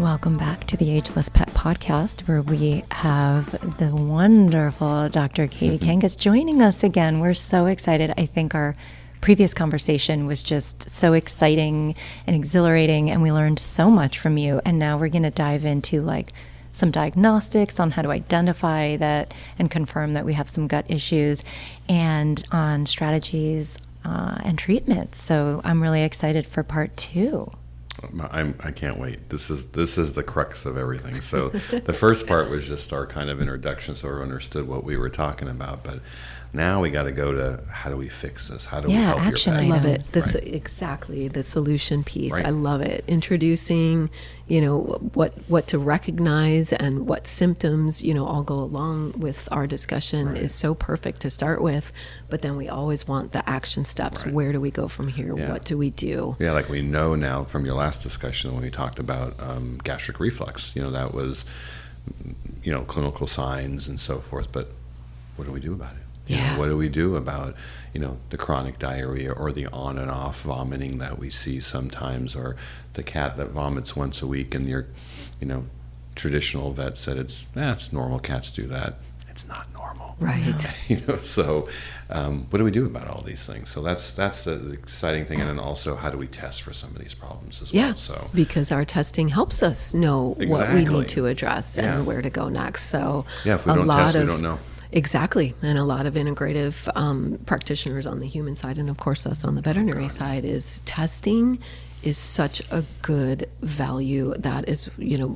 Welcome back to the Ageless Pet Podcast, where we have the wonderful Dr. Katie Kangas joining us again. We're so excited. I think our previous conversation was just so exciting and exhilarating, and we learned so much from you. And now we're going to dive into like some diagnostics on how to identify that and confirm that we have some gut issues, and on strategies and treatments. So I'm really excited for part 2. I can't wait. This is the crux of everything. So the first part was just our kind of introduction, so everyone understood what we were talking about. But now we got to go to how do we fix this? How do we help action your pet? items. I love it. This Right. exactly the solution piece. Right. I love it. Introducing, what to recognize and what symptoms, all go along with our discussion Right. is so perfect to start with. But then we always want the action steps. Right. Where do we go from here? Yeah. What do we do? Yeah, like we know now from your last discussion when we talked about gastric reflux. That was, clinical signs and so forth. But what do we do about it? What do we do about, the chronic diarrhea or the on and off vomiting that we see sometimes, or the cat that vomits once a week and your, traditional vet said it's normal, cats do that. It's not normal. Right. So what do we do about all these things? So that's the exciting thing. And then also, how do we test for some of these problems as well? So because our testing helps us know what we need to address and where to go next. So if we don't test, we don't know. Exactly. And a lot of integrative practitioners on the human side, and of course us on the veterinary side, is testing is such a good value that is,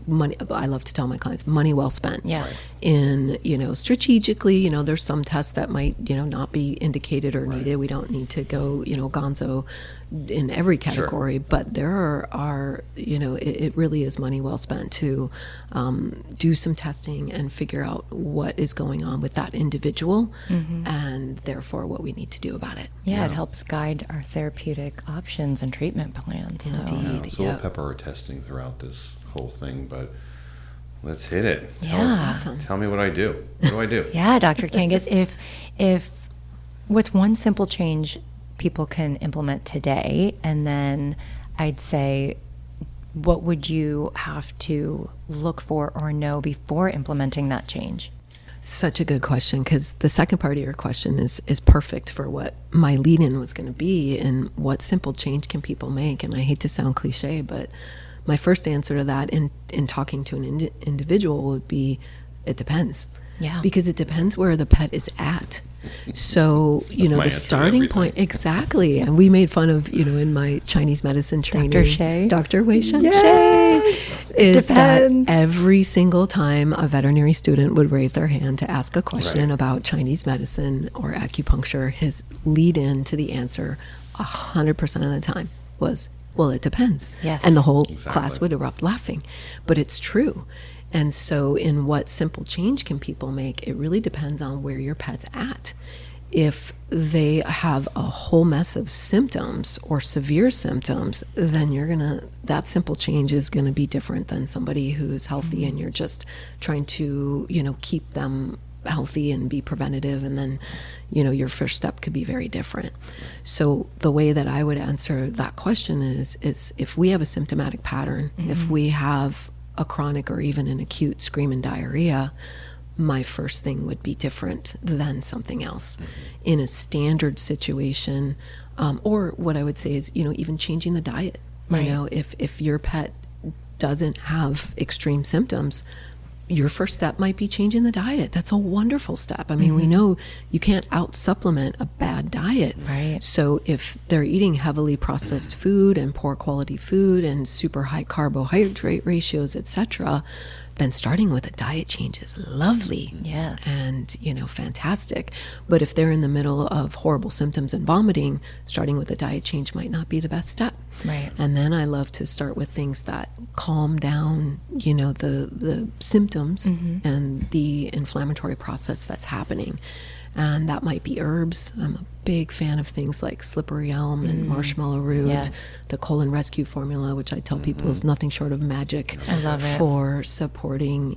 money. I love to tell my clients, money well spent. Yes. In, strategically, there's some tests that might, not be indicated or needed. We don't need to go, gonzo in every category, but there are, it really is money well spent to do some testing and figure out what is going on with that individual, and therefore what we need to do about it. Yeah, it helps guide our therapeutic options and treatment plans. So. Indeed. So we'll pepper our testing throughout this whole thing, but let's hit it. Yeah. Awesome. Tell me what I do. What do I do? Yeah, Dr. Kangas, if what's one simple change people can implement today, and then I'd say, what would you have to look for or know before implementing that change? Such a good question, because the second part of your question is perfect for what my lead-in was going to be, and what simple change can people make. And I hate to sound cliche, but my first answer to that in talking to an individual would be, it depends. Yeah. Because it depends where the pet is at. So, the starting point, exactly. And we made fun of, in my Chinese medicine training, Dr. Shea. Dr. Wei Shen Yes. Shea, is depends. that every single time a veterinary student would raise their hand to ask a question Right. about Chinese medicine or acupuncture, his lead in to the answer 100% of the time was, well, it depends. Yes. And the whole Exactly. class would erupt laughing. But it's true. And so in what simple change can people make, it really depends on where your pet's at. If they have a whole mess of symptoms or severe symptoms, then that simple change is going to be different than somebody who's healthy and you're just trying to, keep them healthy and be preventative. And then, your first step could be very different. So the way that I would answer that question is if we have a symptomatic pattern, if we have a chronic or even an acute screaming diarrhea, my first thing would be different than something else. In a standard situation, or what I would say is, even changing the diet. Right. If your pet doesn't have extreme symptoms, your first step might be changing the diet. That's a wonderful step. I mean, we know you can't out-supplement a bad diet. Right. So if they're eating heavily processed food and poor quality food and super high carbohydrate ratios, etc., then starting with a diet change is lovely. Yes. And, fantastic. But if they're in the middle of horrible symptoms and vomiting, starting with a diet change might not be the best step. Right. And then I love to start with things that calm down, the symptoms and the inflammatory process that's happening. And that might be herbs. I'm a big fan of things like slippery elm and marshmallow root, Yes. the colon rescue formula, which I tell people is nothing short of magic. I love it. For supporting,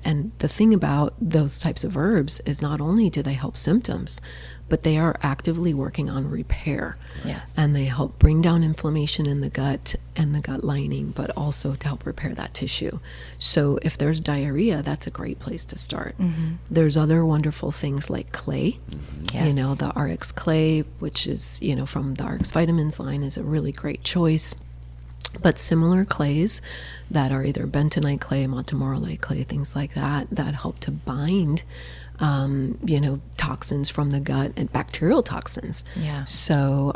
and the thing about those types of herbs is not only do they help symptoms, but they are actively working on repair. Yes. And they help bring down inflammation in the gut and the gut lining, but also to help repair that tissue. So if there's diarrhea, that's a great place to start. There's other wonderful things like clay. Yes. The RX clay, which is, from the RX Vitamins line, is a really great choice. But similar clays that are either bentonite clay, montemorillite clay, things like that, that help to bind, toxins from the gut and bacterial toxins. Yeah. So,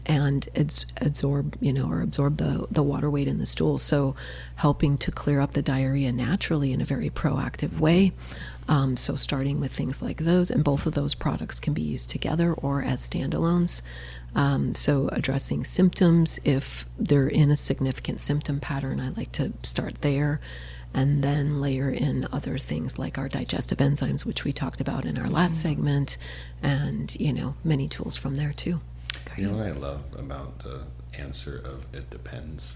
and it's absorb the water weight in the stool. So helping to clear up the diarrhea naturally in a very proactive way. So starting with things like those, and both of those products can be used together or as standalones. So addressing symptoms, if they're in a significant symptom pattern, I like to start there and then layer in other things like our digestive enzymes, which we talked about in our last segment, and, many tools from there too. You know what I love about the answer of it depends?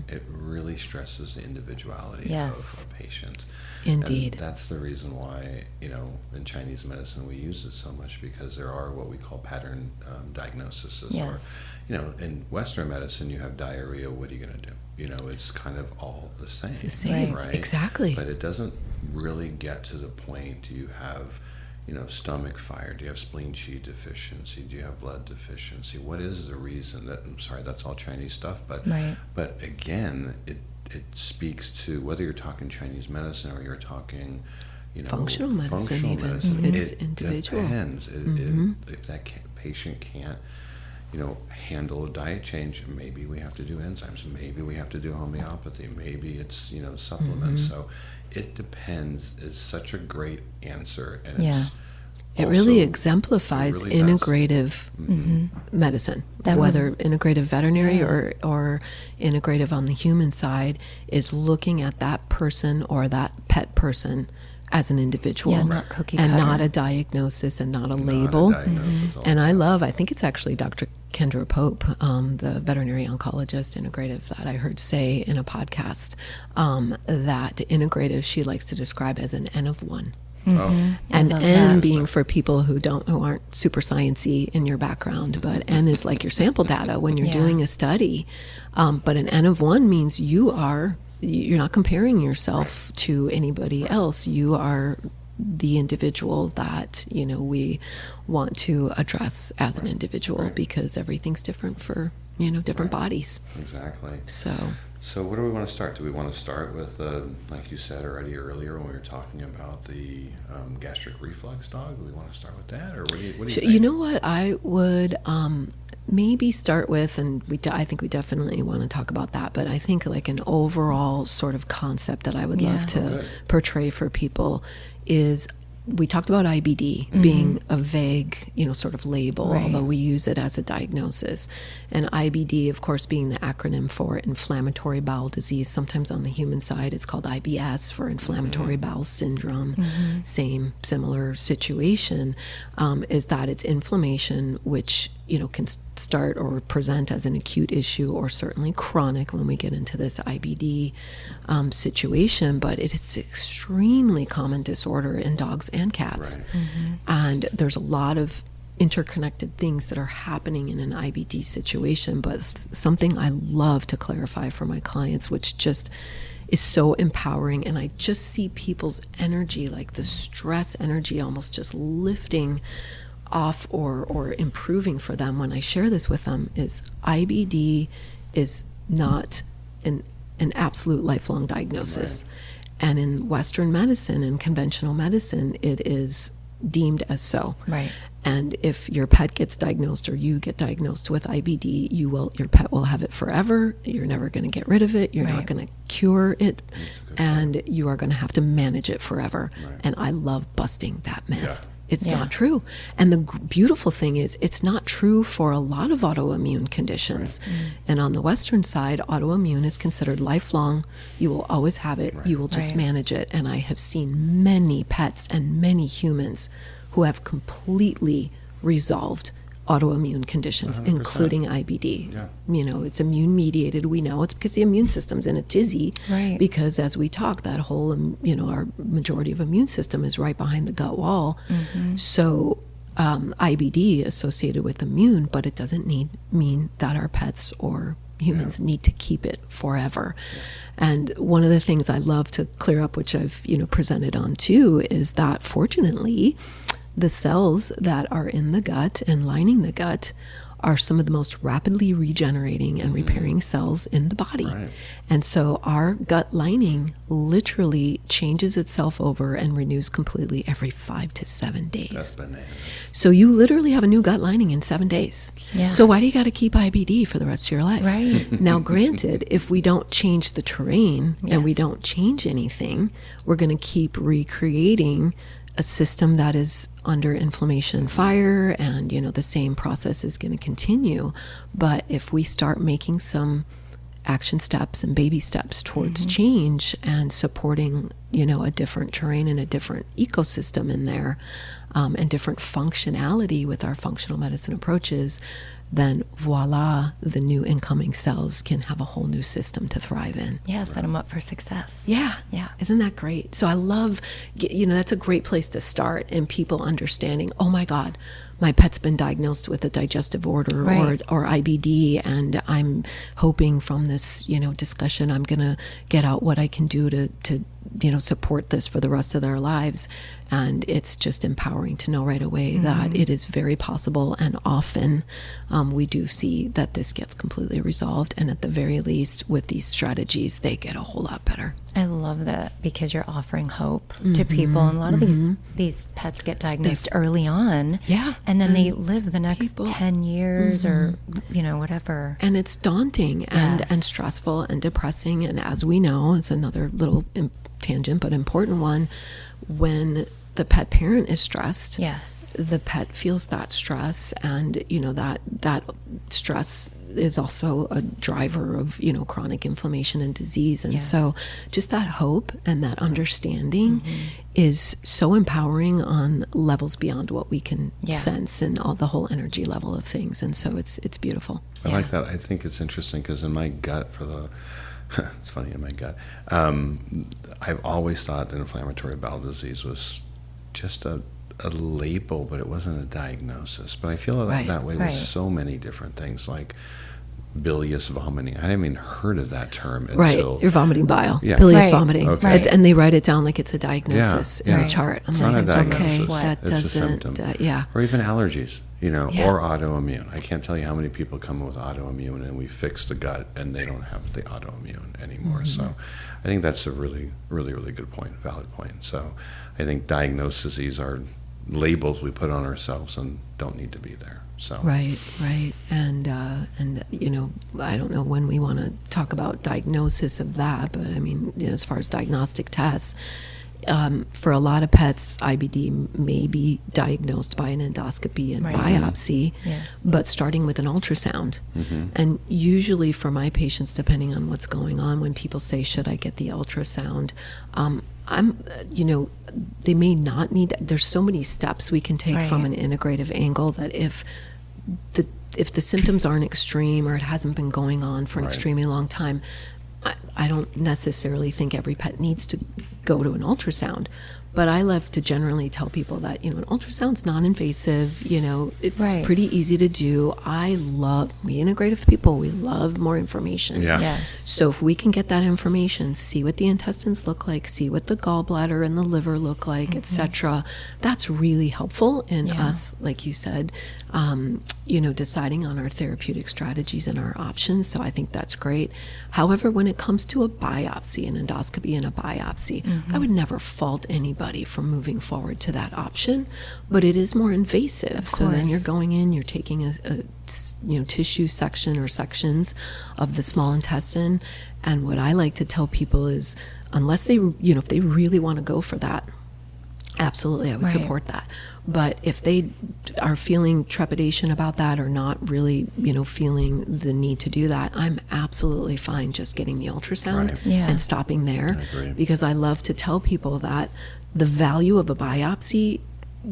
It really stresses the individuality Yes. of a patient. Indeed. And that's the reason why, in Chinese medicine we use it so much, because there are what we call pattern diagnoses. Yes. Or, in Western medicine you have diarrhea, what are you going to do? It's kind of all the same. It's the same, right? Exactly. But it doesn't really get to the point, do you have stomach fire? Do you have spleen qi deficiency? Do you have blood deficiency? What is the reason that, I'm sorry, that's all Chinese stuff, but Right. but again, it speaks to whether you're talking Chinese medicine or you're talking, Functional medicine functional even. medicine. It's It individual. depends. If that patient can't, handle a diet change, maybe we have to do enzymes, maybe we have to do homeopathy, maybe it's, supplements. So it depends is such a great answer, and Yeah. It really also- exemplifies it really does. integrative medicine, That was- whether integrative veterinary Yeah. or integrative on the human side is looking at that person or that pet person as an individual, Yeah, not cookie and cutter. not a diagnosis and not a Not a label. diagnosis And I altogether. I think it's actually Dr. Kendra Pope, the veterinary oncologist, integrative, that I heard say in a podcast, that integrative she likes to describe as an N of one. Oh, And love N that. being for people who aren't super sciencey in your background, but N is like your sample data when you're Yeah. doing a study. But an N of one means you're not comparing yourself to anybody else. You are the individual that we want to address as an individual, Right. because everything's different for different bodies. exactly. So So where do we want to start? Do we want to start with, like you said already earlier when we were talking about the gastric reflux dog? Do we want to start with that, or what do you think? you know what I would maybe start with, and I think we definitely want to talk about that, but I think like an overall sort of concept that I would Yeah. love to good. portray for people is, we talked about IBD being a vague, sort of label, Right. although we use it as a diagnosis. And IBD, of course, being the acronym for inflammatory bowel disease. Sometimes on the human side, it's called IBS for inflammatory bowel syndrome. Same, similar situation, is that it's inflammation, which, can start or present as an acute issue, or certainly chronic when we get into this IBD situation. But it's extremely common disorder in dogs and cats. Right. And there's a lot of interconnected things that are happening in an IBD situation. But something I love to clarify for my clients, which just is so empowering, and I just see people's energy, like the stress energy, almost just lifting off or improving for them when I share this with them, is IBD is not an absolute lifelong diagnosis. Right. And in Western medicine and conventional medicine, it is deemed as so. Right. And if your pet gets diagnosed, or you get diagnosed with IBD, your pet will have it forever. You're never going to get rid of it. You're not Right. going to cure it, That's a good and you are going to have to manage it forever. Right. And I love busting that myth. Yeah. It's Yeah. not true. And the beautiful thing is, it's not true for a lot of autoimmune conditions. And on the Western side, autoimmune is considered lifelong. You will always have it. Right. You will just Right. manage it. And I have seen many pets and many humans who have completely resolved autoimmune conditions, 100%. including IBD. Yeah. You know, it's immune mediated. We know it's because the immune system's in a tizzy. Right. Because as we talk, that whole, you know, our majority of immune system is right behind the gut wall. So IBD associated with immune, but it doesn't mean that our pets or humans need to keep it forever. And one of the things I love to clear up, which I've, you know, presented on too, is that fortunately the cells that are in the gut and lining the gut are some of the most rapidly regenerating and repairing cells in the body. Right. And so our gut lining literally changes itself over and renews completely every 5 to 7 days. That's bananas. So you literally have a new gut lining in 7 days. Yeah. So why do you got to keep IBD for the rest of your life? Right. Now, granted, if we don't change the terrain and we Yes. don't change anything, we're going to keep recreating a system that is under inflammation, fire, and, you know, the same process is going to continue. But if we start making some action steps and baby steps towards change and supporting, you know, a different terrain and a different ecosystem in there, and different functionality with our functional medicine approaches, then voila, the new incoming cells can have a whole new system to thrive in. Yeah, set them up for success. Yeah. Yeah. Isn't that great? So I love, you know, that's a great place to start in people understanding, oh my God, my pet's been diagnosed with a digestive order Right. or IBD, and I'm hoping from this, you know, discussion, I'm going to get out what I can do to, you know, support this for the rest of their lives. And it's just empowering to know right away that it is very possible, and often we do see that this gets completely resolved, and at the very least with these strategies they get a whole lot better. I love that, because you're offering hope to people. And a lot of these pets get diagnosed early on. Yeah. And then they live the next people- 10 years or, you know, whatever. And it's daunting and Yes. stressful and depressing. And as we know, it's another little tangent, but important one. When the pet parent is stressed, Yes. the pet feels that stress, and, you know, that stress is also a driver of, you know, chronic inflammation and disease. And Yes. so just that hope and that understanding is so empowering on levels beyond what we can Yeah. sense, and all the whole energy level of things. And so it's beautiful. I like that. I think it's interesting because in my gut, it's funny, in my gut, I've always thought that inflammatory bowel disease was just a label, but it wasn't a diagnosis. But I feel Right. that way Right. with so many different things, like bilious vomiting. I hadn't even heard of that term Right, until you're vomiting bile, Yeah. bilious Right. vomiting, Okay. Right. and they write it down like it's a diagnosis in Yeah. the chart. I'm It's like, not a okay, diagnosis. that It's a doesn't, symptom. yeah, Or even allergies, you know, Yeah. or autoimmune. I can't tell you how many people come with autoimmune and we fix the gut and they don't have the autoimmune anymore. So I think that's a really, really, really good point, valid point. So I think diagnoses are labels we put on ourselves and don't need to be there. So right, and you know, I don't know when we want to talk about diagnosis of that, but I mean, you know, as far as diagnostic tests, for a lot of pets, IBD may be diagnosed by an endoscopy and Right. biopsy, Yes. but starting with an ultrasound. And usually for my patients, depending on what's going on, when people say, should I get the ultrasound? You know, they may not need that. There's so many steps we can take from an Right. integrative angle that if the symptoms aren't extreme or it hasn't been going on for an Right. extremely long time, I don't necessarily think every pet needs to go to an ultrasound. But I love to generally tell people that, you know, an ultrasound's non-invasive, you know, it's Right. pretty easy to do. We integrative people, we love more information. Yeah. Yes. So if we can get that information, see what the intestines look like, see what the gallbladder and the liver look like, etc., that's really helpful in Yeah. us, like you said, you know, deciding on our therapeutic strategies and our options. So I think that's great. However, when it comes to a biopsy, an endoscopy and a biopsy, I would never fault anybody from moving forward to that option, but it is more invasive. So then you're course. going in, you're taking a you know, tissue section or sections of the small intestine. And what I like to tell people is, unless they, you know, if they really want to go for that, absolutely, I would Right. support that. But if they are feeling trepidation about that or not really, you know, feeling the need to do that, I'm absolutely fine just getting the ultrasound Right. Yeah. and stopping there. I agree. Because I love to tell people that the value of a biopsy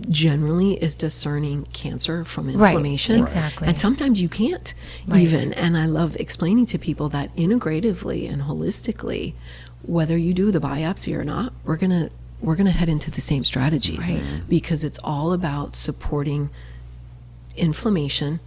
generally is discerning cancer from inflammation. Right, exactly. And sometimes you can't even. And I love explaining to people that integratively and holistically, whether you do the biopsy or not, we're gonna head into the same strategies, because it's all about supporting inflammation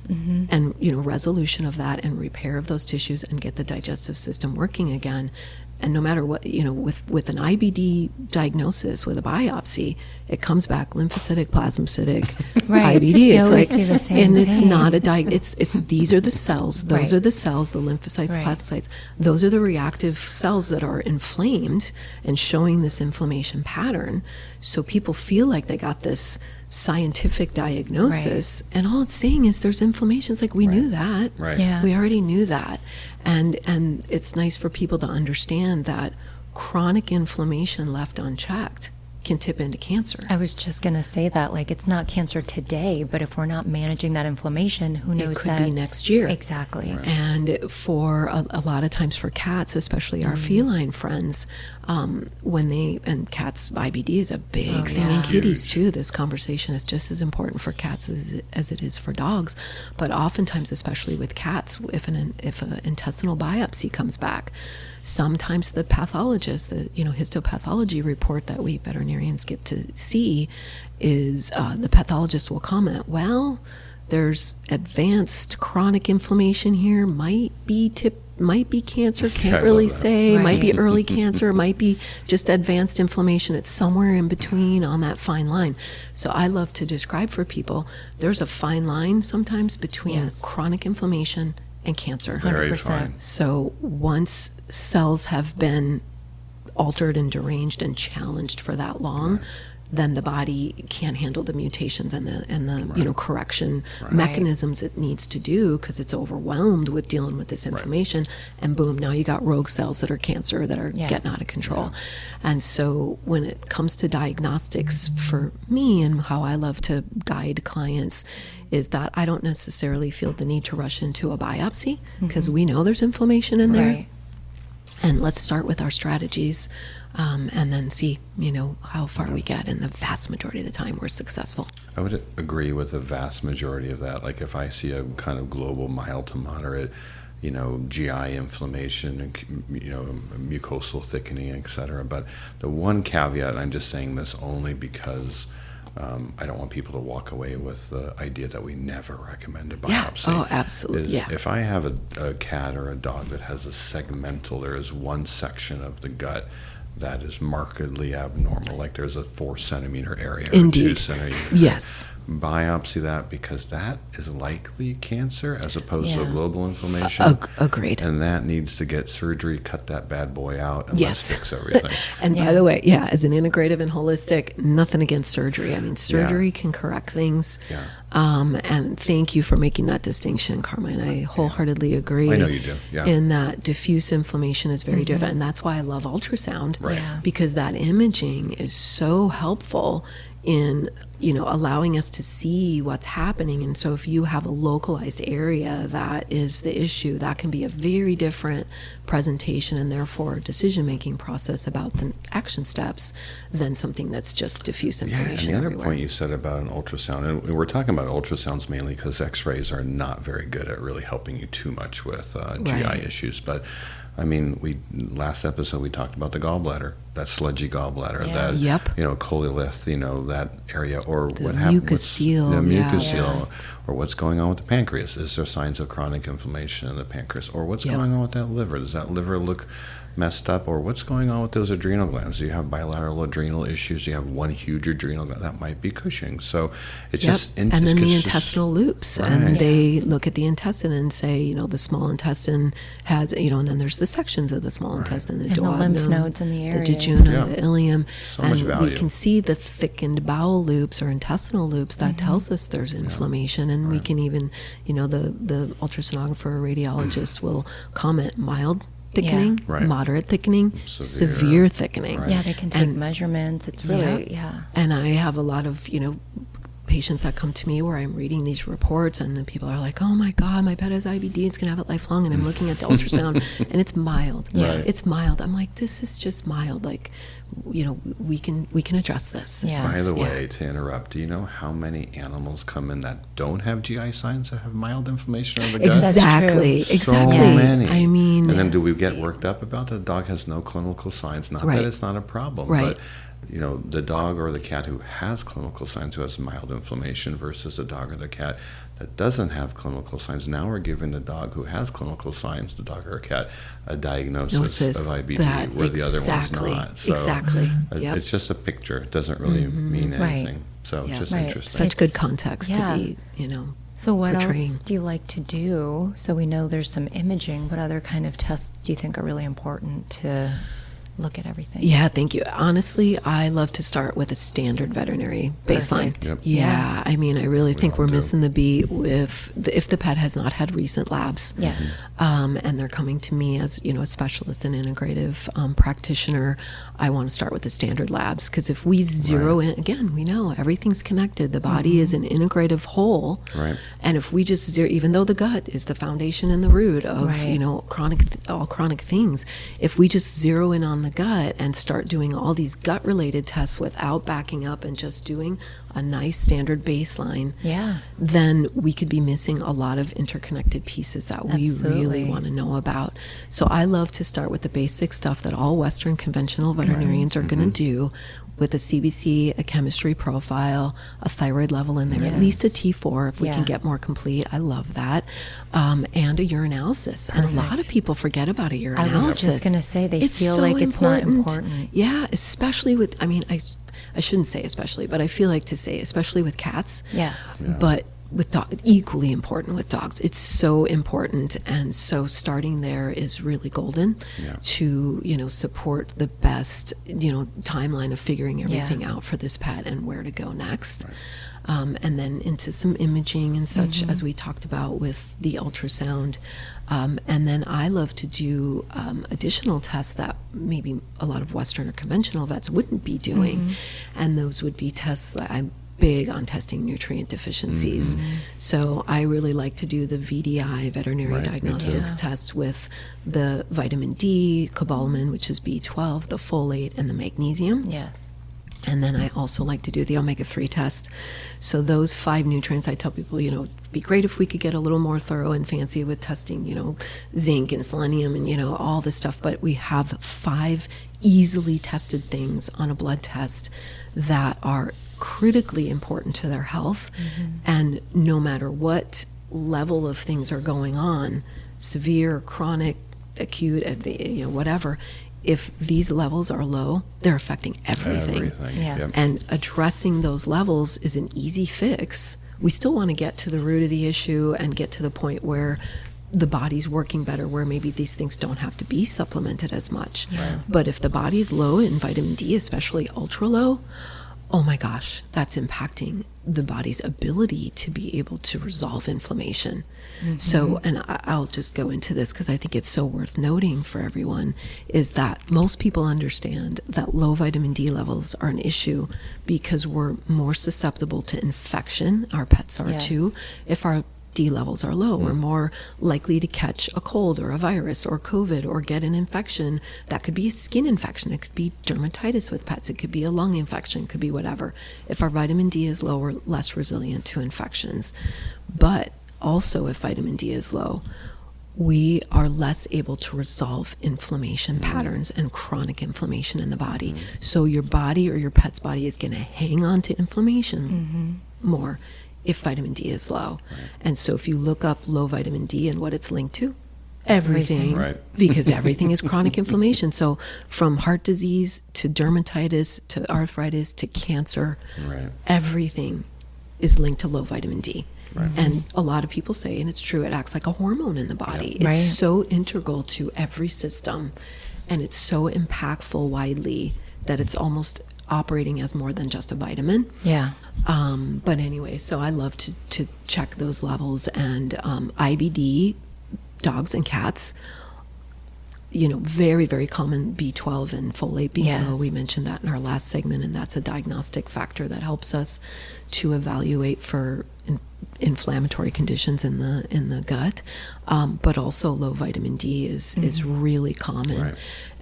and resolution of that and repair of those tissues and get the digestive system working again. And no matter what, with an IBD diagnosis, with a biopsy, it comes back lymphocytic, plasmacytic, IBD. You It's always like, see the same and it's thing. not a it's these are the cells. Those Right. are the cells, the lymphocytes, Right. plasmacytes. Those are the reactive cells that are inflamed and showing this inflammation pattern. So people feel like they got this scientific diagnosis, and all it's saying is there's inflammation. It's like, we knew that. Right. Yeah. We already knew that. And it's nice for people to understand that chronic inflammation left unchecked can tip into cancer. I was just going to say that, like, it's not cancer today, but if we're not managing that inflammation, who knows It could that be next year. Exactly. And for a lot of times for cats, especially our feline friends, and cats, IBD is a big thing in kitties too. This conversation is just as important for cats as it is for dogs. But oftentimes, especially with cats, if an intestinal biopsy comes back, sometimes the pathologist, the histopathology report that we veterinarians get to see, is the pathologist will comment, well, there's advanced chronic inflammation here, might be cancer, can't really say, might be early cancer, might be just advanced inflammation. It's somewhere in between on that fine line. So I love to describe for people, there's a fine line sometimes between chronic inflammation and cancer. Very 100%. fine. So once cells have been altered and deranged and challenged for that long, then the body can't handle the mutations and the correction mechanisms it needs to do, because it's overwhelmed with dealing with this inflammation. And boom, now you got rogue cells that are cancer that are getting out of control. And so when it comes to diagnostics, for me and how I love to guide clients, is that I don't necessarily feel the need to rush into a biopsy, because we know there's inflammation in there. Right. And let's start with our strategies, and then see, how far we get. And the vast majority of the time, we're successful. I would agree with the vast majority of that. Like, if I see a kind of global mild to moderate, GI inflammation and, mucosal thickening, et cetera. But the one caveat, and I'm just saying this only because I don't want people to walk away with the idea that we never recommend a biopsy. Oh, absolutely. If I have a cat or a dog that has a segmental, there is one section of the gut that is markedly abnormal, like there's a 4 centimeter area or 2 centimeters. Yes. Biopsy that, because that is likely cancer as opposed to a global inflammation. Agreed. And that needs to get surgery, cut that bad boy out, and let's fix everything. And by the way, as an integrative and holistic, nothing against surgery. I mean, surgery can correct things. Yeah. And thank you for making that distinction, Carmine. I wholeheartedly agree. I know you do. Yeah. In that diffuse inflammation is very different. And that's why I love ultrasound. Right. Yeah. Because that imaging is so helpful in allowing us to see what's happening. And so if you have a localized area that is the issue, that can be a very different presentation and therefore decision-making process about the action steps than something that's just diffuse inflammation. And the other everywhere. point you said about an ultrasound, and we're talking about ultrasounds mainly because x-rays are not very good at really helping you too much with GI issues. But I mean, last episode we talked about the gallbladder, that sludgy gallbladder, that cololith, that area, or The what happened with mucocele, the yes. mucocele, or what's going on with the pancreas. Is there signs of chronic inflammation in the pancreas, or what's going on with that liver? Does that liver look messed up, or what's going on with those adrenal glands? Do you have bilateral adrenal issues? Do you have one huge adrenal gland? That might be Cushing. So it's just and then the intestinal loops, and they look at the intestine and say, the small intestine has, and then there's the sections of the small intestine, the And the duodenum, lymph nodes in the areas. the jejunum, the ileum, So and much value. we can see the thickened bowel loops or intestinal loops. That tells us there's inflammation, and we can even, the ultrasonographer or radiologist will comment mild thickening, moderate thickening, severe thickening. Yeah, they can take measurements. It's really, And I have a lot of, patients that come to me where I'm reading these reports and the people are like, oh my God, my pet has IBD, it's gonna have it lifelong, and I'm looking at the ultrasound and it's mild. Right. It's mild. I'm like, this is just mild. Like, you know, we can address this. By the way, to interrupt, do you know how many animals come in that don't have GI signs that have mild inflammation of the gut? Exactly. So many. I mean, and then do we get worked up about the dog has no clinical signs? Not that it's not a problem, but you know, the dog or the cat who has clinical signs, who has mild inflammation, versus the dog or the cat that doesn't have clinical signs. Now we're giving the dog who has clinical signs, the dog or a cat, a diagnosis of IBD, where the other one's not. So it's just a picture. It doesn't really mean anything. So it's just interesting. Such good context to be, you know, so what portraying. else do you like to do? So we know there's some imaging. What other kind of tests do you think are really important to look at everything? Yeah, thank you. Honestly, I love to start with a standard veterinary baseline. Yep. Yeah, I mean, I really think we're missing the beat if the pet has not had recent labs. Yes. And they're coming to me as, you know, a specialist and integrative practitioner. I want to start with the standard labs, because if we zero in, again, we know everything's connected. The body is an integrative whole. Right. And if we just zero, even though the gut is the foundation and the root of, you know, all chronic things, if we just zero in on the gut and start doing all these gut related tests without backing up and just doing a nice standard baseline, then we could be missing a lot of interconnected pieces that we really want to know about. So I love to start with the basic stuff that all Western conventional veterinarians are going to do, with a CBC, a chemistry profile, a thyroid level in there, at least a T4 if we can get more complete. I love that. And a urinalysis. And a lot of people forget about a urinalysis. I was just going to say, they feel like it's not important. Yeah, especially with, I mean, I shouldn't say especially, but I feel like to say especially with cats. Yes. But with dogs, equally important with dogs. It's so important. And so starting there is really golden to, you know, support the best, you know, timeline of figuring everything out for this pet and where to go next. And then into some imaging and such, as we talked about with the ultrasound. And then I love to do additional tests that maybe a lot of Western or conventional vets wouldn't be doing. And those would be tests that I'm big on testing nutrient deficiencies. So I really like to do the VDI, veterinary diagnostics test, with the vitamin D, cobalamin, which is B12, the folate, and the magnesium. Yes. And then I also like to do the omega-3 test. So those 5 nutrients, I tell people, you know, it'd be great if we could get a little more thorough and fancy with testing, you know, zinc and selenium and, you know, all this stuff. But we have 5 easily tested things on a blood test that are critically important to their health. And no matter what level of things are going on, severe, chronic, acute, you know, whatever, if these levels are low, they're affecting everything. Yes. And addressing those levels is an easy fix. We still want to get to the root of the issue and get to the point where the body's working better, where maybe these things don't have to be supplemented as much. But if the body's low in vitamin D, especially ultra low, oh my gosh, that's impacting the body's ability to be able to resolve inflammation. So, and I'll just go into this because I think it's so worth noting for everyone, is that most people understand that low vitamin D levels are an issue because we're more susceptible to infection. Our pets are too. If our D levels are low, we're more likely to catch a cold or a virus or COVID or get an infection. That could be a skin infection. It could be dermatitis with pets. It could be a lung infection. It could be whatever. If our vitamin D is low, we're less resilient to infections. But also, if vitamin D is low, we are less able to resolve inflammation patterns and chronic inflammation in the body. So your body or your pet's body is going to hang on to inflammation more if vitamin D is low. And so if you look up low vitamin D and what it's linked to, everything. Because everything is chronic inflammation. So from heart disease to dermatitis to arthritis to cancer, everything is linked to low vitamin D. And a lot of people say, and it's true, it acts like a hormone in the body. It's so integral to every system, and it's so impactful widely that it's almost operating as more than just a vitamin. But anyway, so I love to check those levels. And IBD, dogs and cats, very, very common B12 and folate being Yes. low. We mentioned that in our last segment, and that's a diagnostic factor that helps us to evaluate for inflammatory conditions in the gut. But also low vitamin D is really common. Right.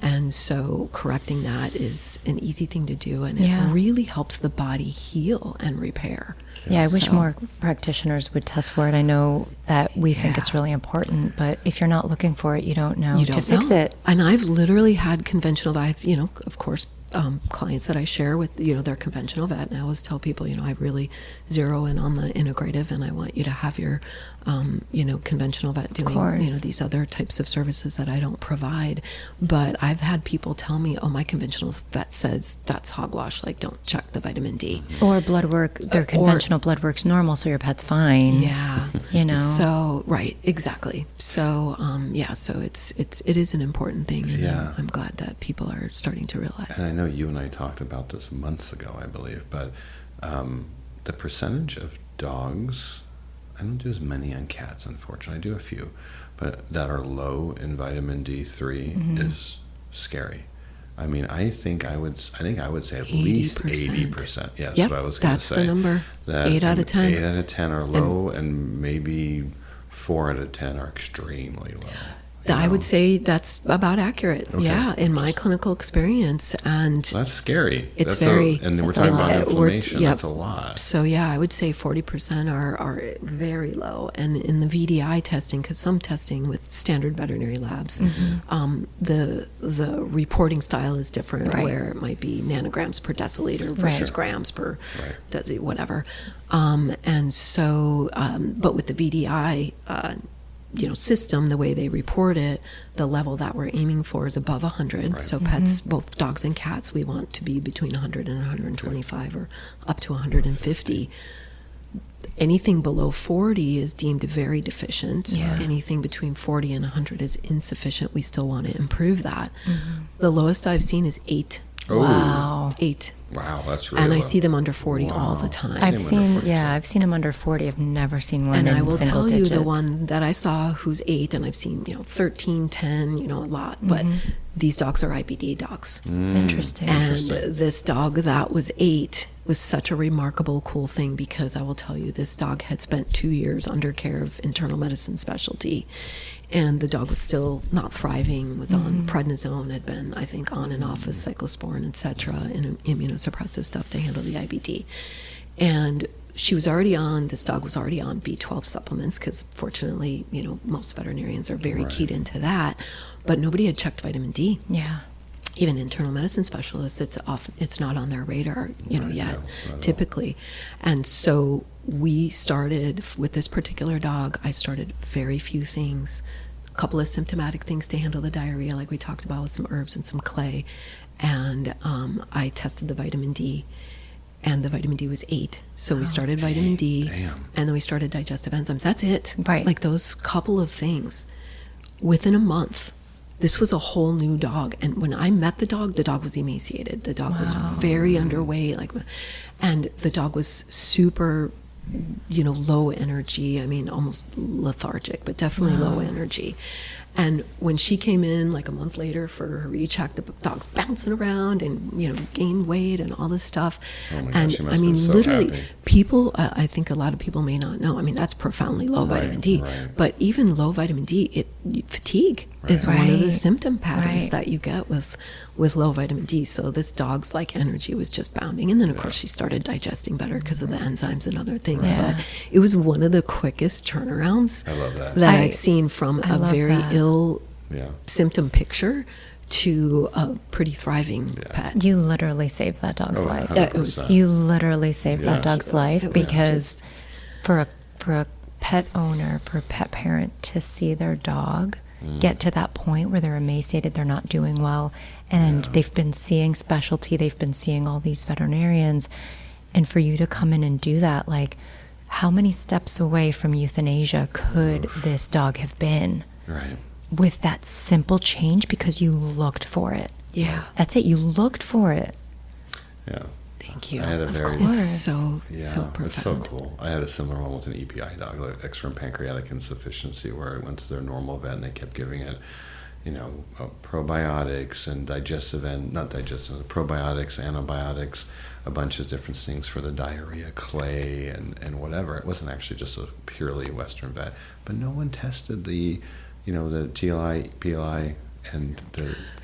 And so correcting that is an easy thing to do, and Yeah. it really helps the body heal and repair. Yeah, I wish So- more practitioners would test for it. I know that we think it's really important, but if you're not looking for it, you don't know You to don't fix know. it. And I've literally had conventional, of course, clients that I share with, their conventional vet. And I always tell people, I really zero in on the integrative, and I want you to have your, conventional vet doing, course. these other types of services that I don't provide. But I've had people tell me, oh, my conventional vet says that's hogwash. Like, don't check the vitamin D. Or blood work, their conventional blood work's normal, so your pet's fine. Yeah. So, right, exactly. So, so it is an important thing, and Yeah. I'm glad that people are starting to realize. And I know you and I talked about this months ago, I believe, but the percentage of dogs, I don't do as many on cats, unfortunately. I do a few, but that are low in vitamin D3 is scary. I mean, I think I would say at least 80%. Yes, Yep, what I was going to that's say. the number. That 8 out of 10. 8 out of 10 are low, and maybe 4 out of 10 are extremely low. I would say that's about accurate. Okay. Yeah, in my clinical experience. And So that's scary. It's That's very- and we're that's a talking lot. about inflammation. Yep. That's a lot. so, yeah, I would say 40% are very low. And in the VDI testing, because some testing with standard veterinary labs, the reporting style is different, Right. where it might be nanograms per deciliter versus Right. grams per Right. whatever. And so, but with the VDI, system, the way they report it, the level that we're aiming for is above 100. Right. So pets, both dogs and cats, we want to be between 100 and 125 or up to 150. Anything below 40 is deemed very deficient. Yeah. Anything between 40 and 100 is insufficient. We still want to improve that. The lowest I've seen is 8. Oh. Wow. 8. Wow, that's really And I low. see them under 40 all Wow. the time. I've Same under 40, I've seen them under 40. I've never seen one And in I will single tell you, digits. the one that I saw who's 8, and I've seen 13, 10, a lot, but these dogs are IBD dogs. Interesting. And this dog that was 8 was such a remarkable, cool thing, because I will tell you, this dog had spent 2 years under care of internal medicine specialty, and the dog was still not thriving, was on prednisone, had been, I think, on and off with cyclosporin, etc., and immunosuppressive stuff to handle the IBD. And this dog was already on B12 supplements, because fortunately, most veterinarians are very keyed into that, but nobody had checked vitamin D. Yeah. Even internal medicine specialists, it's not on their radar, yet, not at all. typically. And so we started with this particular dog. I started very few things, a couple of symptomatic things to handle the diarrhea, like we talked about, with some herbs and some clay. And I tested the vitamin D, and the vitamin D was 8. So we started vitamin D, and then we started digestive enzymes. That's it. Right. Like those couple of things. Within a month, this was a whole new dog. And when I met the dog was emaciated. The dog was very underweight, and the dog was super, low energy. I mean, almost lethargic, but definitely low energy. And when she came in like a month later for her recheck, the dog's bouncing around and, gained weight and all this stuff. Oh my gosh, And she must I have mean, been so literally, happy. people, I think a lot of people may not know. I mean, that's profoundly low vitamin D. right. But even low vitamin D, fatigue is one of the Right. symptom patterns Right. that you get with low vitamin D. So this dog's energy was just bounding. And then, of course, she started digesting better because of the enzymes and other things. Yeah. But it was one of the quickest turnarounds I love that. I've seen from I a love very that. ill Yeah. symptom picture to a pretty thriving pet. You literally saved that dog's Oh, life. 100%. You literally saved that Yes. dog's life, It was because for a pet owner, for a pet parent to see their dog get to that point where they're emaciated, they're not doing well, and they've been seeing specialty, they've been seeing all these veterinarians, and for you to come in and do that, how many steps away from euthanasia could this dog have been Right. with that simple change, because you looked for it? Yeah. That's it. You looked for it. Yeah. Thank you. I had a Of very- course. course. It's so Yeah, profound. it's so cool. I had a similar one with an EPI dog, like extreme pancreatic insufficiency, where I went to their normal vet and they kept giving it, probiotics and probiotics, antibiotics, a bunch of different things for the diarrhea, clay, and whatever. It wasn't actually just a purely Western vet, but no one tested the TLI, PLI, and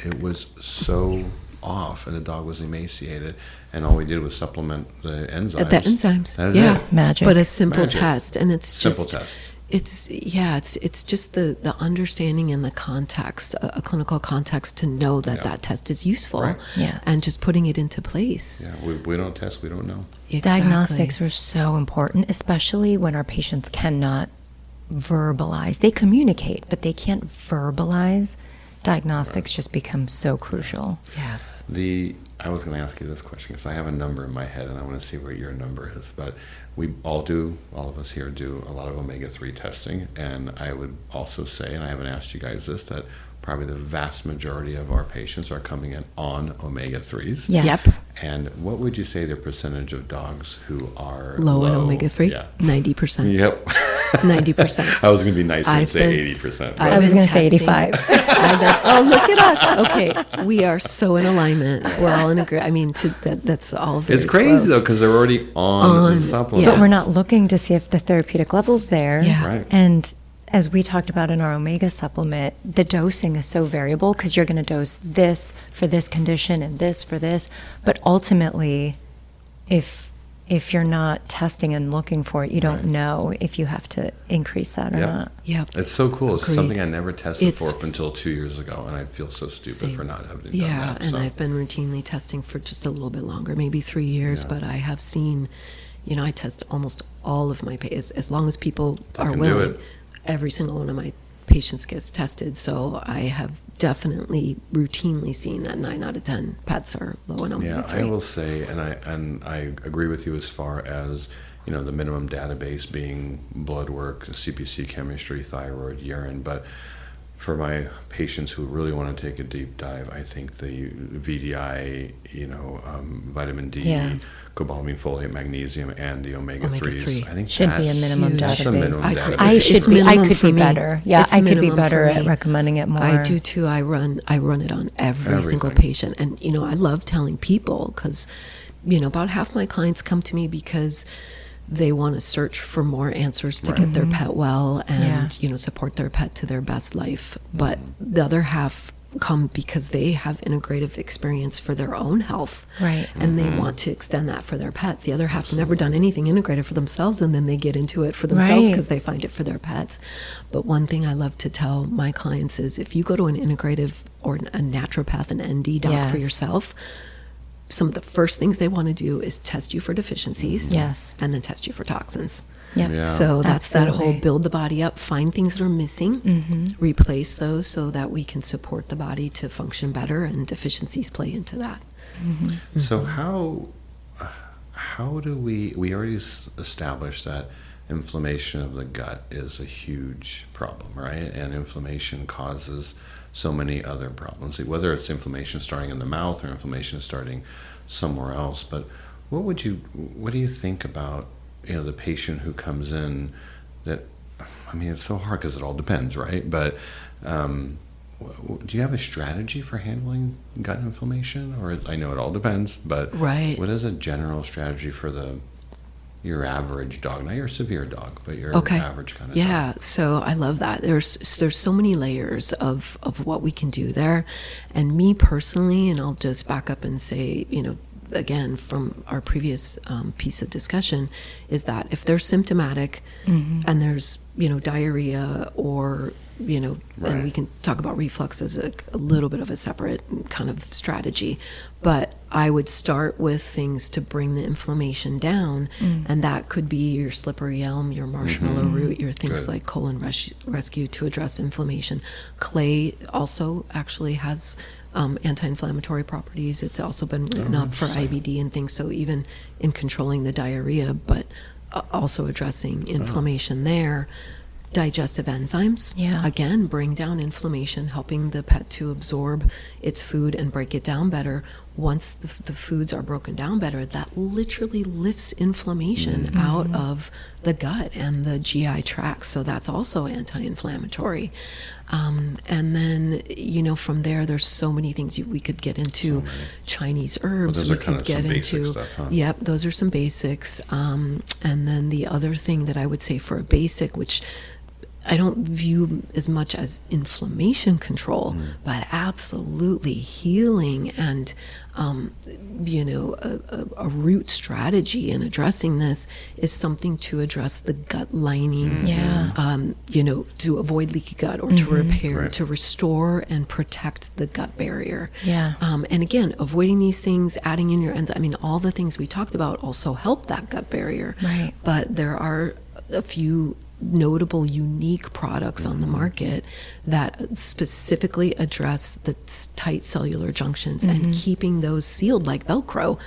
it was so off, and the dog was emaciated, and all we did was supplement the enzymes. The enzymes, That's yeah, it. Magic. But a simple Magic. test, and it's Simple just test. it's just the understanding and the context, a clinical context, to know that that test is useful, Right. Yes. and just putting it into place. Yeah, we don't test, we don't know. Exactly. Diagnostics are so important, especially when our patients cannot verbalize. They communicate, but they can't verbalize. Diagnostics just become so crucial. Yes. I was going to ask you this question because I have a number in my head and I want to see what your number is. But all of us here do a lot of omega-3 testing. And I would also say, and I haven't asked you guys this, that probably the vast majority of our patients are coming in on omega-3s. Yes. Yep. And what would you say the percentage of dogs who are Low in omega-3? Yeah. 90%. Yep. 90%. I was going to be nice and I've say been- 80%. I've I was been going to say testing. 85. Oh, look at us. Okay, we are so in alignment. We're all in agreement. I mean, that's all very It's crazy close. though because they're already on the supplement. yeah. But we're not looking to see if the therapeutic level's there. Yeah. Right. And as we talked about in our omega supplement, the dosing is so variable because you're going to dose this for this condition and this for this. But ultimately, if you're not testing and looking for it, you don't Right. know if you have to increase that or Yeah. not. Yep. It's so cool. It's Agreed. something I never tested It's- for up until 2 years ago, and I feel so stupid Same. for not having done Yeah, that. and so. I've been routinely testing for just a little bit longer, maybe 3 years, Yeah. but I have seen, I test almost all of my patients, as long as people They are can do willing. it. Every single one of my patients gets tested, so I have definitely routinely seen that 9 out of 10 pets are low in Yeah, omega-3. I will say, and I agree with you as far as the minimum database being blood work, CPC, chemistry, thyroid, urine. But for my patients who really want to take a deep dive, I think the VDI, vitamin D, Yeah. cobalamin, folate, magnesium, and the omega-3s. Omega-3 I think Should be a that's minimum huge. That's a database. minimum I database. could- I It's should be. I minimum could for be me. better. Yeah, It's I could be minimum better for at me. recommending it more. I do too. I run it on every single Everything. patient, and I love telling people because about half my clients come to me because they want to search for more answers to get their pet well and support their pet to their best life. But the other half come because they have integrative experience for their own health, Right. and they want to extend that for their pets. The other half have never done anything integrative for themselves, and then they get into it for themselves Right. because they find it for their pets. But one thing I love to tell my clients is if you go to an integrative or a naturopath, an ND doc for Yes. yourself, some of the first things they want to do is test you for deficiencies, Yes. and then test you for toxins. Yep. Yeah. So that's that whole Absolutely. build the body up, find things that are missing, replace those so that we can support the body to function better, and deficiencies play into that. So how do we already established that inflammation of the gut is a huge problem, right? And inflammation causes so many other problems, whether it's inflammation starting in the mouth or inflammation starting somewhere else. But what do you think about the patient who comes in that, I mean, it's so hard because it all depends, right? But do you have a strategy for handling gut inflammation? Or I know it all depends, but Right. what is a general strategy for your average dog, not your severe dog, but your Okay. average kind of Yeah, dog? so I love that. There's so many layers of what we can do there. And me personally, and I'll just back up and say, again, from our previous piece of discussion, is that if they're symptomatic and there's, diarrhea or, and Right. we can talk about reflux as a little bit of a separate kind of strategy, but I would start with things to bring the inflammation down, and that could be your slippery elm, your marshmallow root, your things Good. like colon rescue to address inflammation. Clay also actually has anti-inflammatory properties. It's also been written up for IBD and things, so even in controlling the diarrhea, but also addressing inflammation there. Digestive enzymes, Yeah. again, bring down inflammation, helping the pet to absorb its food and break it down better. once the foods are broken down better, that literally lifts inflammation out of the gut and the GI tract. So that's also anti-inflammatory. And then, from there, there's so many things we could get into. Chinese herbs, those we are kind could of get some basic into. stuff, huh? Yep, those are some basics. And then the other thing that I would say for a basic, which I don't view as much as inflammation control, but absolutely healing and, a root strategy in addressing this is something to address the gut lining, to avoid leaky gut or to repair, to restore and protect the gut barrier. Yeah. And again, avoiding these things, adding in your enzyme, all the things we talked about also help that gut barrier. Right. But there are a few notable, unique products on the market that specifically address the tight cellular junctions and keeping those sealed like Velcro,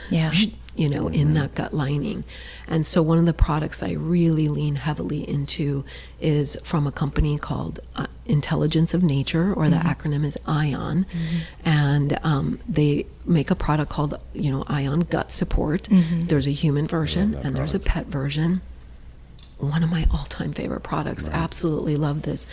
in that gut lining. And so one of the products I really lean heavily into is from a company called Intelligence of Nature, or the acronym is ION. And they make a product called, ION Gut Support. There's a human version and there's a pet version. One of my all-time favorite products. Right. Absolutely love this.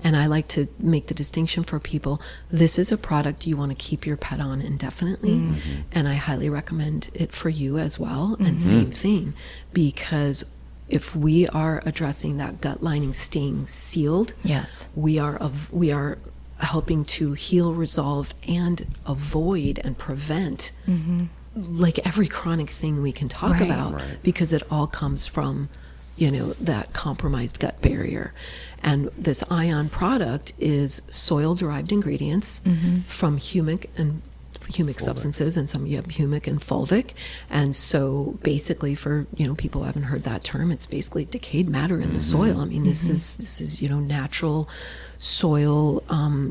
And I like to make the distinction for people. This is a product you want to keep your pet on indefinitely. And I highly recommend it for you as well. And same thing, because if we are addressing that gut lining staying sealed, yes, we are helping to heal, resolve, and avoid and prevent like every chronic thing we can talk about, because it all comes from that compromised gut barrier. And this ION product is soil-derived ingredients from humic substances, and some humic and fulvic. And so basically, for people who haven't heard that term, it's basically decayed matter in the soil. This is natural soil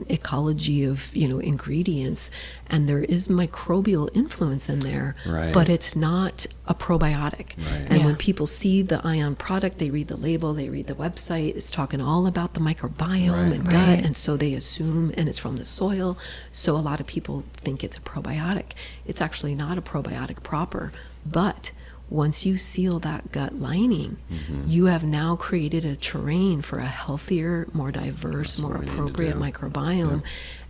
ecology of ingredients, and there is microbial influence in there, but it's not a probiotic. And when people see the ION product, they read the label, they read the website, it's talking all about the microbiome and gut, and so they assume, and it's from the soil, so a lot of people think it's a probiotic. It's actually not a probiotic proper, but once you seal that gut lining, you have now created a terrain for a healthier, more diverse, more appropriate microbiome.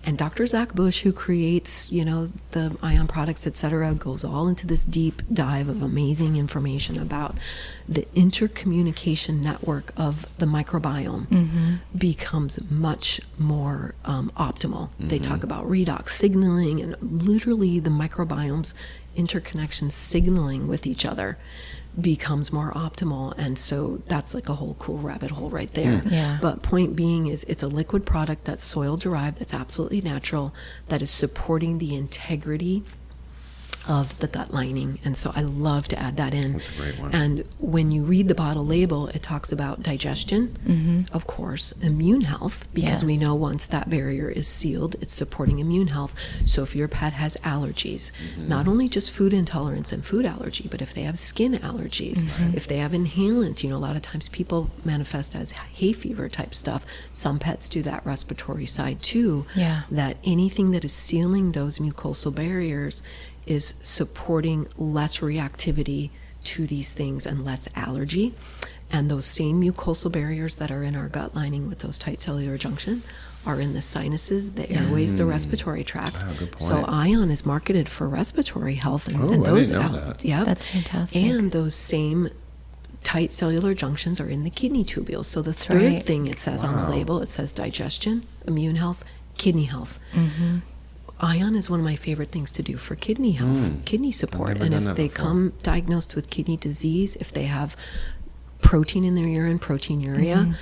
And Dr. Zach Bush, who creates, the ION products, etc., goes all into this deep dive of amazing information about the intercommunication network of the microbiome becomes much more optimal. They talk about redox signaling and literally the microbiome's interconnection signaling with each other becomes more optimal. And so that's like a whole cool rabbit hole right there. But point being is it's a liquid product that's soil derived, that's absolutely natural, that is supporting the integrity of the gut lining. And so I love to add that in. That's a great one. And when you read the bottle label, it talks about digestion, of course, immune health, because we know once that barrier is sealed, it's supporting immune health. So if your pet has allergies, not only just food intolerance and food allergy, but if they have skin allergies, if they have inhalants, a lot of times people manifest as hay fever type stuff. Some pets do that respiratory side too. That anything that is sealing those mucosal barriers is supporting less reactivity to these things and less allergy. And those same mucosal barriers that are in our gut lining with those tight cellular junction are in the sinuses, the airways, the respiratory tract. Good point. So ION is marketed for respiratory health, and I those didn't know that. That's fantastic. And those same tight cellular junctions are in the kidney tubules. So the third thing it says on the label, it says digestion, immune health, kidney health. ION is one of my favorite things to do for kidney health, kidney support. And if they come diagnosed with kidney disease, if they have protein in their urine, proteinuria,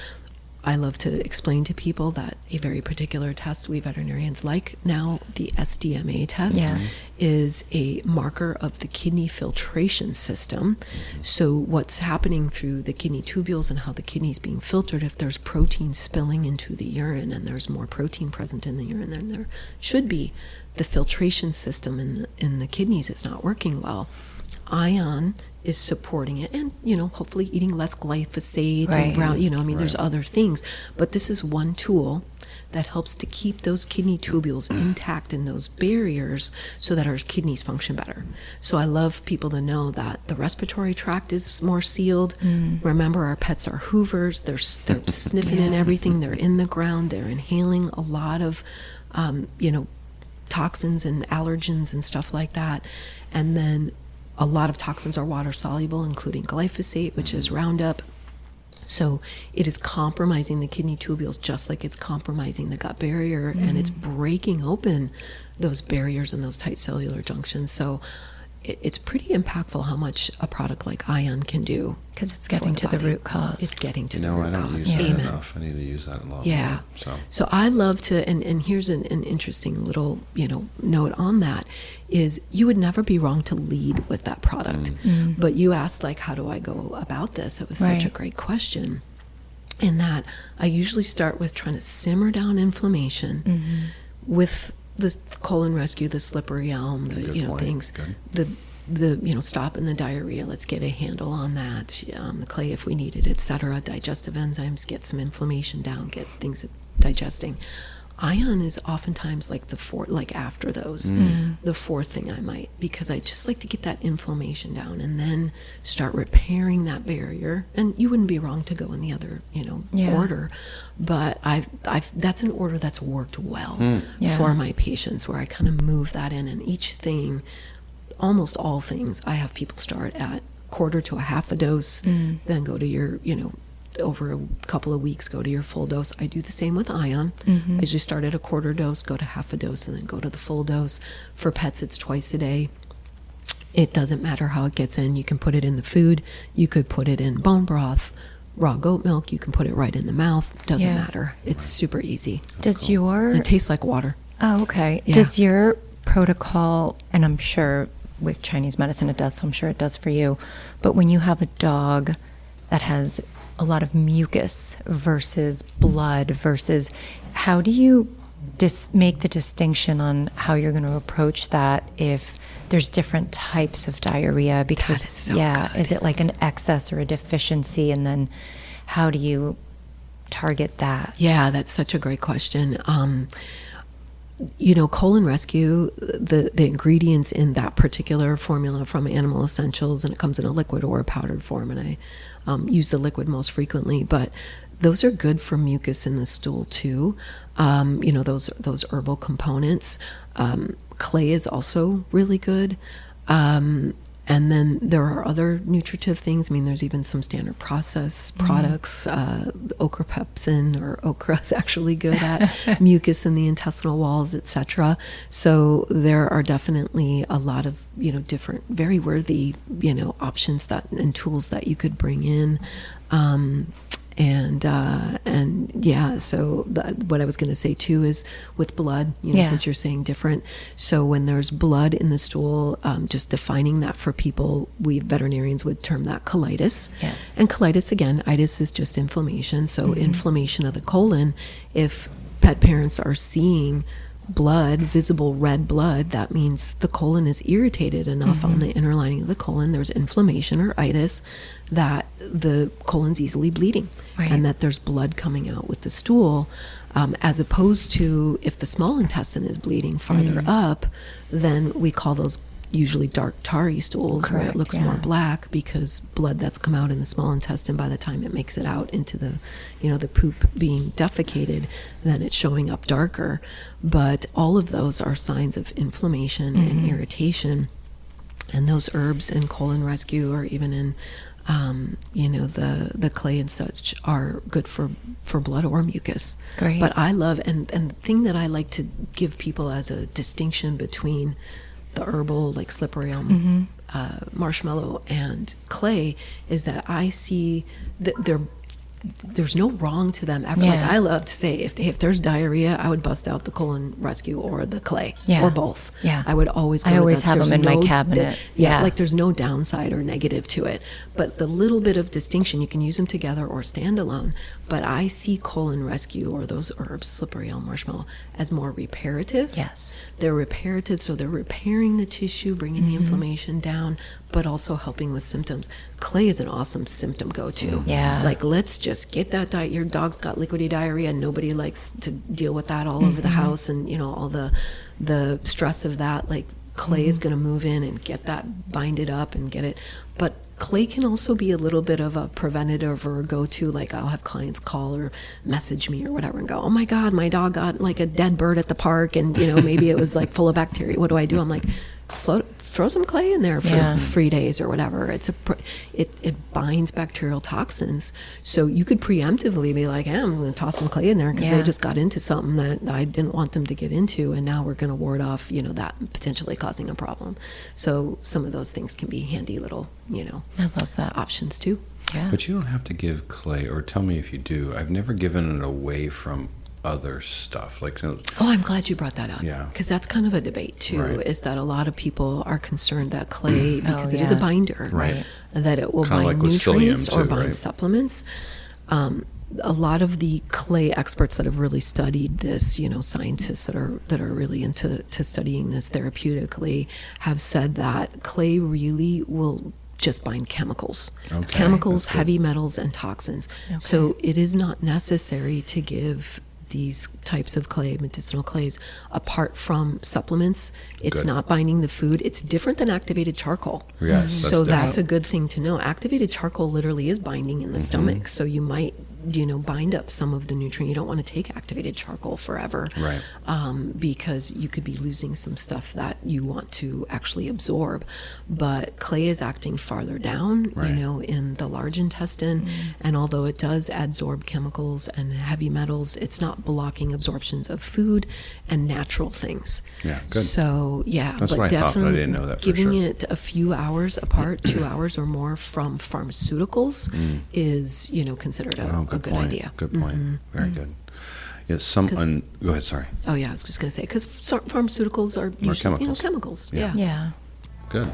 I love to explain to people that a very particular test we veterinarians like now, the SDMA test, is a marker of the kidney filtration system. So what's happening through the kidney tubules and how the kidney is being filtered, if there's protein spilling into the urine and there's more protein present in the urine than there should be, the filtration system in the kidneys is not working well. ION is supporting it, and hopefully eating less glyphosate Right. and brown. Right. There's other things, but this is one tool that helps to keep those kidney tubules intact in those barriers so that our kidneys function better. So I love people to know that the respiratory tract is more sealed. Remember, our pets are hoovers. They're sniffing in everything. They're in the ground. They're inhaling a lot of, toxins and allergens and stuff like that. And then a lot of toxins are water soluble, including glyphosate, which is Roundup. So it is compromising the kidney tubules just like it's compromising the gut barrier, and it's breaking open those barriers and those tight cellular junctions. So it's pretty impactful how much a product like Ion can do. Because it's getting to the root cause. It's getting to the root I don't cause. use that Amen. enough. I need to use that a lot Yeah. more. So I love to, and here's an interesting little, note on that, is you would never be wrong to lead with that product. But you asked, like, how do I go about this? It was such a Right. great question. In that, I usually start with trying to simmer down inflammation with the colon rescue, the slippery elm, the Good point. things, Good. the stopping the diarrhea. Let's get a handle on that. The clay, if we need it, etc. Digestive enzymes, get some inflammation down, get things digesting. Ion is oftentimes like the fourth, like after those, the fourth thing I might, because I just like to get that inflammation down and then start repairing that barrier. And you wouldn't be wrong to go in the other, order, but that's an order that's worked well for my patients, where I kind of move that in, and each thing, almost all things, I have people start at quarter to a half a dose, then go to your, over a couple of weeks, go to your full dose. I do the same with Ion. I usually start at a quarter dose, go to half a dose, and then go to the full dose. For pets, it's twice a day. It doesn't matter how it gets in. You can put it in the food. You could put it in bone broth, raw goat milk. You can put it right in the mouth. Doesn't matter. It's super easy. Does your... It tastes like water. Oh, okay. Yeah. Does your protocol, and I'm sure with Chinese medicine it does, so I'm sure it does for you, but when you have a dog that has a lot of mucus versus blood versus, how do you make the distinction on how you're going to approach that if there's different types of diarrhea? Because That is so good. is it like an excess or a deficiency, and then how do you target that? Yeah, that's such a great question. Colon Rescue, the ingredients in that particular formula from Animal Essentials, and it comes in a liquid or a powdered form, and I use the liquid most frequently, but those are good for mucus in the stool too. Those herbal components. Clay is also really good. And then there are other nutritive things. I mean, there's even some standard process products. Okra pepsin, or okra, is actually good at mucus in the intestinal walls, etc. So there are definitely a lot of different, very worthy options and tools that you could bring in. So what I was going to say too is with blood, since you're saying different. So when there's blood in the stool, just defining that for people, we veterinarians would term that colitis. Yes. And colitis, again, itis is just inflammation. So inflammation of the colon, if pet parents are seeing blood, visible red blood, that means the colon is irritated enough on the inner lining of the colon. There's inflammation or itis, that the colon's easily bleeding, and that there's blood coming out with the stool, as opposed to if the small intestine is bleeding farther up, then we call those usually dark tarry stools. Correct, where it looks more black, because blood that's come out in the small intestine, by the time it makes it out into the the poop being defecated, then it's showing up darker. But all of those are signs of inflammation and irritation, and those herbs in Colon Rescue, or even in the clay and such, are good for blood or mucus. Great. But I love, and the thing that I like to give people as a distinction between the herbal, like slippery elm, marshmallow, and clay, is that I see that there's no wrong to them ever. Yeah. Like, I love to say, if there's diarrhea, I would bust out the Colon Rescue or the clay, or both. Yeah. I would always go I to always that. have There's them in my no- cabinet. like there's no downside or negative to it. But the little bit of distinction, you can use them together or standalone. But I see colon rescue, or those herbs, slippery elm, marshmallow, as more reparative. Yes. They're reparative, so they're repairing the tissue, bringing the inflammation down, but also helping with symptoms. Clay is an awesome symptom go-to. Yeah. Like, let's just get that diet. Your dog's got liquidy diarrhea, and nobody likes to deal with that all over the house, and, you know, all the stress of that. Like, clay is going to move in and get that, bind it up and get it. But clay can also be a little bit of a preventative or a go-to. Like, I'll have clients call or message me or whatever and go, oh my God, my dog got like a dead bird at the park, and, you know, maybe it was like full of bacteria. What do I do? I'm like, throw some clay in there for 3 days or whatever. It binds bacterial toxins. So you could preemptively be like, hey, I'm going to toss some clay in there because they just got into something that I didn't want them to get into, and now we're going to ward off, you know, that potentially causing a problem. So some of those things can be handy little, you know, I love that. options too. Yeah. But you don't have to give clay, or tell me if you do. I've never given it away from other stuff. Like, Oh, I'm glad you brought that up. Yeah. Because that's kind of a debate too, Right. is that a lot of people are concerned that clay, because it is a binder, Right. that it will Kinda bind like with psyllium nutrients or too, bind right? supplements. A lot of the clay experts that have really studied this, you know, scientists that are really into studying this therapeutically, have said that clay really will just bind chemicals. Okay, Chemicals, that's good. heavy metals, and toxins. So it is not necessary to give these types of clay, medicinal clays, apart from supplements. It's Good. not binding the food. It's different than activated charcoal. Yes, So that's that's a good thing to know. Activated charcoal literally is binding in the stomach. So you might, you know, bind up some of the nutrient. You don't want to take activated charcoal forever. Right. Because you could be losing some stuff that you want to actually absorb. But clay is acting farther down, Right. you know, in the large intestine. And although it does adsorb chemicals and heavy metals, it's not blocking absorptions of food and natural things. Yeah, good. So, yeah, That's but what I thought, but I definitely didn't know that for giving sure. it a few hours apart, 2 hours or more from pharmaceuticals is, you know, considered a good point. idea. Good point. Very good. Yes, someone. Go ahead. Sorry. Oh yeah, I was just going to say, because pharmaceuticals are usually, you know, chemicals. chemicals. Yeah. Yeah. Good.